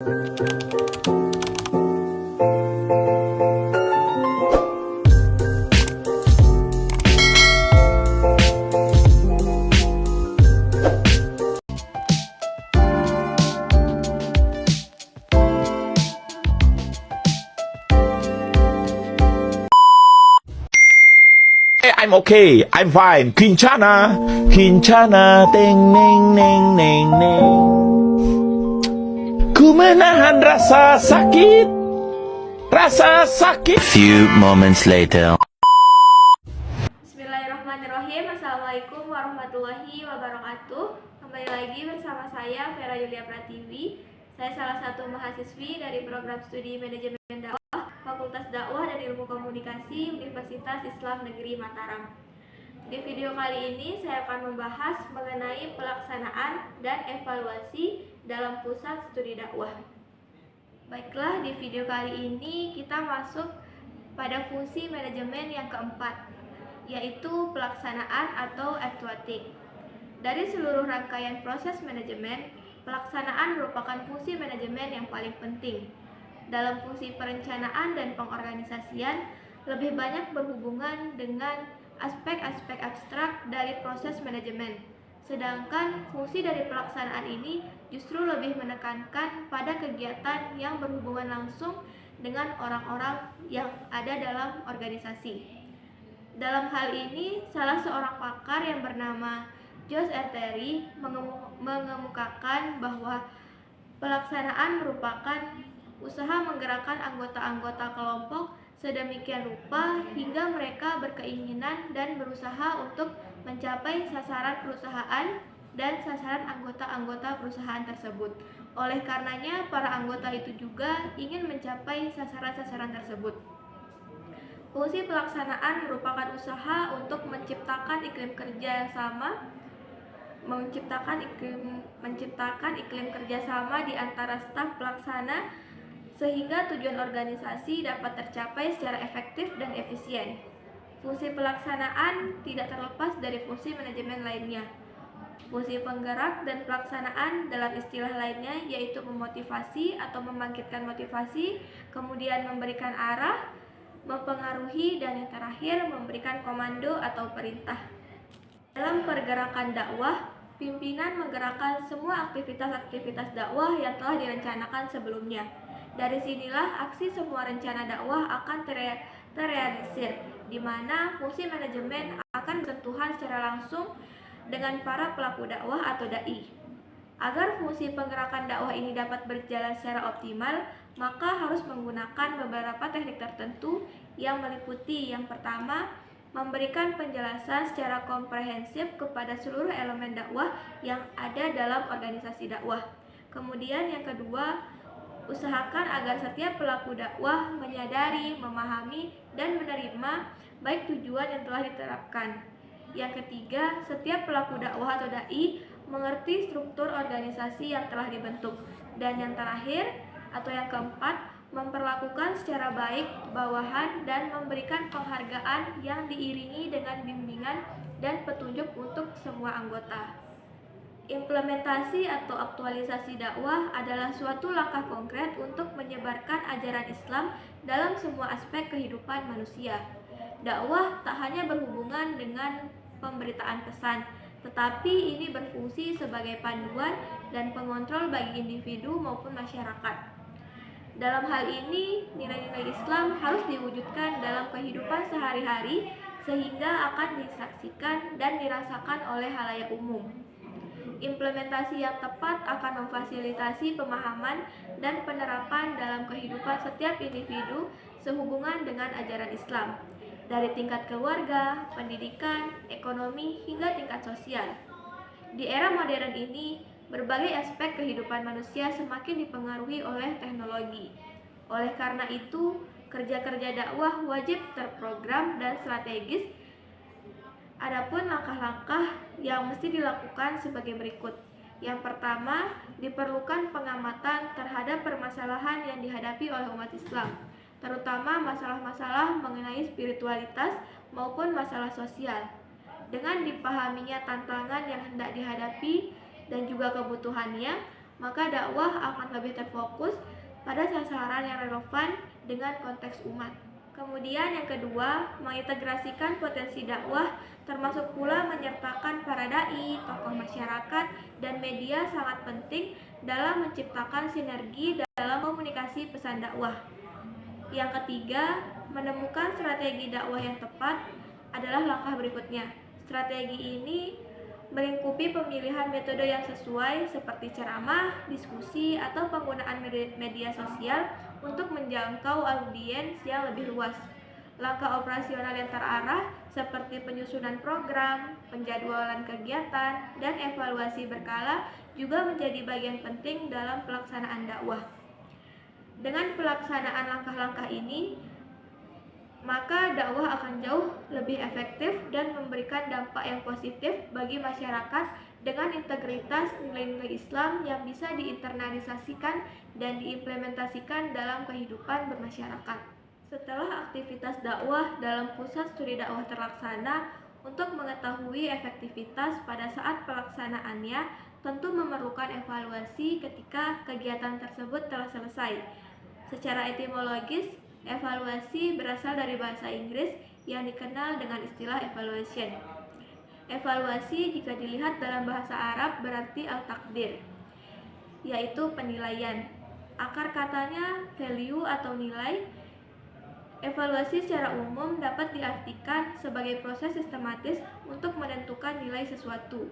I'm okay, I'm fine. Kincana, Kincana, teng neng neng neng neng. Ku menahan rasa sakit, rasa sakit. Few moments later. Bismillahirrahmanirrahim. Assalamualaikum warahmatullahi wabarakatuh. Kembali lagi bersama saya Vera Yulia Pratiwi. Saya salah satu mahasiswi dari program studi manajemen dakwah Fakultas Dakwah dan Ilmu Komunikasi Universitas Islam Negeri Mataram. Di video kali ini saya akan membahas mengenai pelaksanaan dan evaluasi dalam pusat studi dakwah. Baiklah, di video kali ini kita masuk pada fungsi manajemen yang keempat, yaitu pelaksanaan atau evaluating. Dari seluruh rangkaian proses manajemen, pelaksanaan merupakan fungsi manajemen yang paling penting. Dalam fungsi perencanaan dan pengorganisasian, lebih banyak berhubungan dengan aspek-aspek abstrak dari proses manajemen. Sedangkan fungsi dari pelaksanaan ini justru lebih menekankan pada kegiatan yang berhubungan langsung dengan orang-orang yang ada dalam organisasi. Dalam hal ini, salah seorang pakar yang bernama Josh R. Terry mengemukakan bahwa pelaksanaan merupakan usaha menggerakkan anggota-anggota kelompok sedemikian rupa hingga mereka berkeinginan dan berusaha untuk mencapai sasaran perusahaan dan sasaran anggota-anggota perusahaan tersebut. Oleh karenanya, para anggota itu juga ingin mencapai sasaran-sasaran tersebut. Fungsi pelaksanaan merupakan usaha untuk menciptakan iklim kerja kerjasama di antara staf pelaksana sehingga tujuan organisasi dapat tercapai secara efektif dan efisien. Fungsi pelaksanaan tidak terlepas dari fungsi manajemen lainnya. Fungsi penggerak dan pelaksanaan dalam istilah lainnya yaitu memotivasi atau membangkitkan motivasi, kemudian memberikan arah, mempengaruhi, dan yang terakhir memberikan komando atau perintah. Dalam pergerakan dakwah, pimpinan menggerakkan semua aktivitas-aktivitas dakwah yang telah direncanakan sebelumnya. Dari sinilah aksi semua rencana dakwah akan terrealisir, di mana fungsi manajemen akan bersentuhan secara langsung dengan para pelaku dakwah atau dai. Agar fungsi penggerakan dakwah ini dapat berjalan secara optimal, maka harus menggunakan beberapa teknik tertentu yang meliputi yang pertama, memberikan penjelasan secara komprehensif kepada seluruh elemen dakwah yang ada dalam organisasi dakwah. Kemudian yang kedua, usahakan agar setiap pelaku dakwah menyadari, memahami, dan menerima baik tujuan yang telah diterapkan. Yang ketiga, setiap pelaku dakwah atau dai mengerti struktur organisasi yang telah dibentuk. Dan yang terakhir atau yang keempat, memperlakukan secara baik bawahan dan memberikan penghargaan yang diiringi dengan bimbingan dan petunjuk untuk semua anggota. Implementasi atau aktualisasi dakwah adalah suatu langkah konkret untuk menyebarkan ajaran Islam dalam semua aspek kehidupan manusia. Dakwah tak hanya berhubungan dengan pemberitaan pesan, tetapi ini berfungsi sebagai panduan dan pengontrol bagi individu maupun masyarakat. Dalam hal ini, nilai-nilai Islam harus diwujudkan dalam kehidupan sehari-hari sehingga akan disaksikan dan dirasakan oleh khalayak umum. Implementasi yang tepat akan memfasilitasi pemahaman dan penerapan dalam kehidupan setiap individu sehubungan dengan ajaran Islam, dari tingkat keluarga, pendidikan, ekonomi, hingga tingkat sosial. Di era modern ini, berbagai aspek kehidupan manusia semakin dipengaruhi oleh teknologi. Oleh karena itu, kerja-kerja dakwah wajib terprogram dan strategis. Adapun langkah-langkah yang mesti dilakukan sebagai berikut. Yang pertama, diperlukan pengamatan terhadap permasalahan yang dihadapi oleh umat Islam, terutama masalah-masalah mengenai spiritualitas maupun masalah sosial. Dengan dipahaminya tantangan yang hendak dihadapi dan juga kebutuhannya, maka dakwah akan lebih terfokus pada sasaran yang relevan dengan konteks umat. Kemudian yang kedua, mengintegrasikan potensi dakwah termasuk pula menyertakan para dai, tokoh masyarakat, dan media sangat penting dalam menciptakan sinergi dalam komunikasi pesan dakwah. Yang ketiga, menemukan strategi dakwah yang tepat adalah langkah berikutnya. Strategi ini melingkupi pemilihan metode yang sesuai seperti ceramah, diskusi, atau penggunaan media sosial untuk menjangkau audiens yang lebih luas. Langkah operasional yang terarah seperti penyusunan program, penjadwalan kegiatan, dan evaluasi berkala juga menjadi bagian penting dalam pelaksanaan dakwah. Dengan pelaksanaan langkah-langkah ini, maka dakwah akan jauh lebih efektif dan memberikan dampak yang positif bagi masyarakat dengan integritas nilai-nilai Islam yang bisa diinternalisasikan dan diimplementasikan dalam kehidupan bermasyarakat. Setelah aktivitas dakwah dalam pusat studi dakwah terlaksana, untuk mengetahui efektivitas pada saat pelaksanaannya tentu memerlukan evaluasi ketika kegiatan tersebut telah selesai. Secara etimologis, evaluasi berasal dari bahasa Inggris yang dikenal dengan istilah evaluation. Evaluasi jika dilihat dalam bahasa Arab berarti al-takdir, yaitu penilaian. Akar katanya value atau nilai. Evaluasi secara umum dapat diartikan sebagai proses sistematis untuk menentukan nilai sesuatu,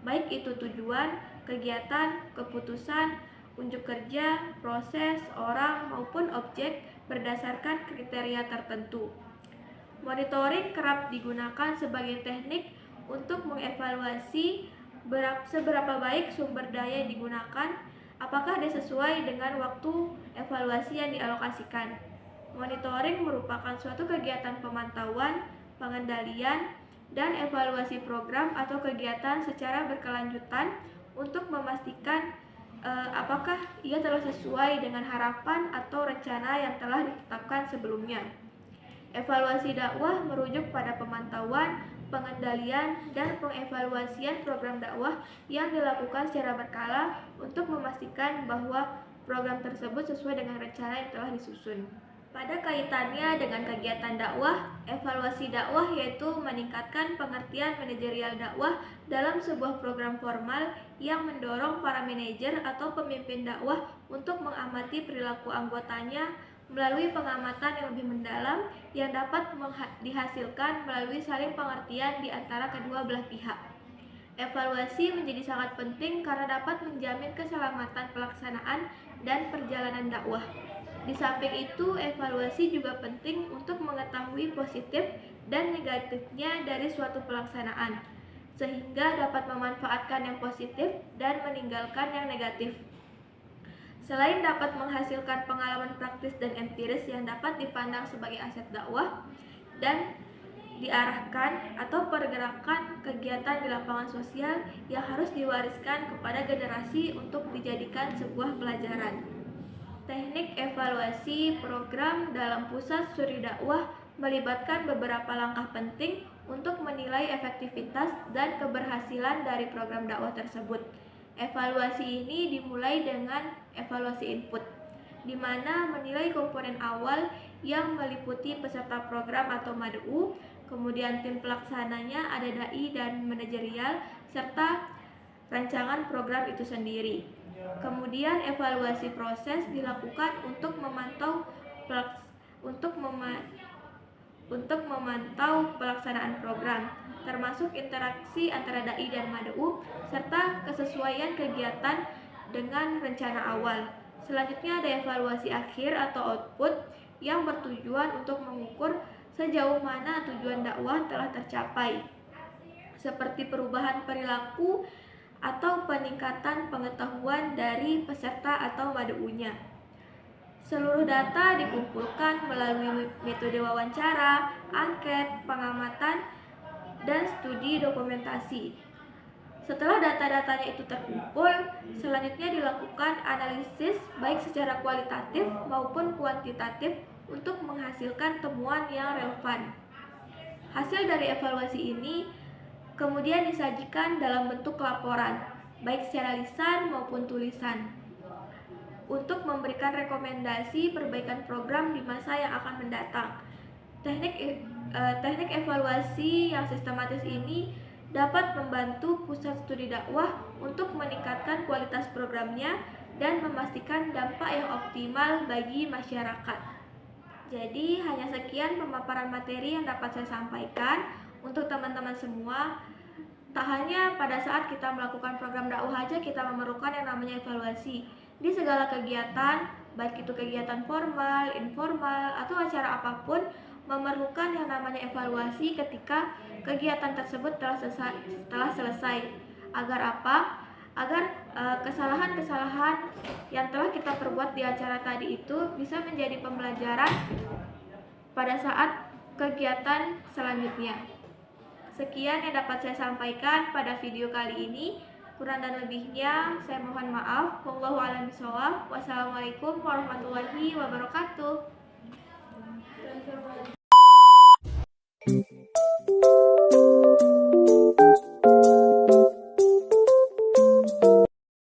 baik itu tujuan, kegiatan, keputusan, unjuk kerja, proses, orang, maupun objek berdasarkan kriteria tertentu. Monitoring kerap digunakan sebagai teknik untuk mengevaluasi seberapa baik sumber daya yang digunakan, apakah dia sesuai dengan waktu evaluasi yang dialokasikan. Monitoring merupakan suatu kegiatan pemantauan, pengendalian, dan evaluasi program atau kegiatan secara berkelanjutan untuk memastikan apakah ia telah sesuai dengan harapan atau rencana yang telah ditetapkan sebelumnya. Evaluasi dakwah merujuk pada pemantauan, pengendalian, dan pengevaluasian program dakwah yang dilakukan secara berkala untuk memastikan bahwa program tersebut sesuai dengan rencana yang telah disusun. Pada kaitannya dengan kegiatan dakwah, evaluasi dakwah yaitu meningkatkan pengertian manajerial dakwah dalam sebuah program formal yang mendorong para manajer atau pemimpin dakwah untuk mengamati perilaku anggotanya melalui pengamatan yang lebih mendalam yang dapat dihasilkan melalui saling pengertian di antara kedua belah pihak. Evaluasi menjadi sangat penting karena dapat menjamin keselamatan pelaksanaan dan perjalanan dakwah. Di samping itu, evaluasi juga penting untuk mengetahui positif dan negatifnya dari suatu pelaksanaan, sehingga dapat memanfaatkan yang positif dan meninggalkan yang negatif. Selain dapat menghasilkan pengalaman praktis dan empiris yang dapat dipandang sebagai aset dakwah dan diarahkan atau pergerakan kegiatan di lapangan sosial yang harus diwariskan kepada generasi untuk dijadikan sebuah pelajaran. Teknik evaluasi program dalam pusat studi dakwah melibatkan beberapa langkah penting untuk menilai efektivitas dan keberhasilan dari program dakwah tersebut. Evaluasi ini dimulai dengan evaluasi input, di mana menilai komponen awal yang meliputi peserta program atau mad'u, kemudian tim pelaksananya ada dai dan manajerial, serta rancangan program itu sendiri. Kemudian evaluasi proses dilakukan untuk memantau pelaksanaan program, termasuk interaksi antara dai dan mad'u serta kesesuaian kegiatan dengan rencana awal. Selanjutnya ada evaluasi akhir atau output yang bertujuan untuk mengukur sejauh mana tujuan dakwah telah tercapai, seperti perubahan perilaku atau peningkatan pengetahuan dari peserta atau mad'unya. Seluruh data dikumpulkan melalui metode wawancara, angket, pengamatan, dan studi dokumentasi. Setelah data-datanya itu terkumpul, selanjutnya dilakukan analisis baik secara kualitatif maupun kuantitatif untuk menghasilkan temuan yang relevan. Hasil dari evaluasi ini kemudian disajikan dalam bentuk laporan, baik secara lisan maupun tulisan, untuk memberikan rekomendasi perbaikan program di masa yang akan mendatang. Teknik evaluasi yang sistematis ini dapat membantu pusat studi dakwah untuk meningkatkan kualitas programnya dan memastikan dampak yang optimal bagi masyarakat. Jadi hanya sekian pemaparan materi yang dapat saya sampaikan untuk teman-teman semua. Tak hanya pada saat kita melakukan program dakwah aja kita memerlukan yang namanya evaluasi. Di segala kegiatan, baik itu kegiatan formal, informal, atau acara apapun, memerlukan yang namanya evaluasi ketika kegiatan tersebut telah selesai. Agar apa? Agar kesalahan-kesalahan yang telah kita perbuat di acara tadi itu bisa menjadi pembelajaran pada saat kegiatan selanjutnya. Sekian yang dapat saya sampaikan pada video kali ini. Kurang dan lebihnya saya mohon maaf. Wallahu a'lam bishawab. Wassalamualaikum warahmatullahi wabarakatuh.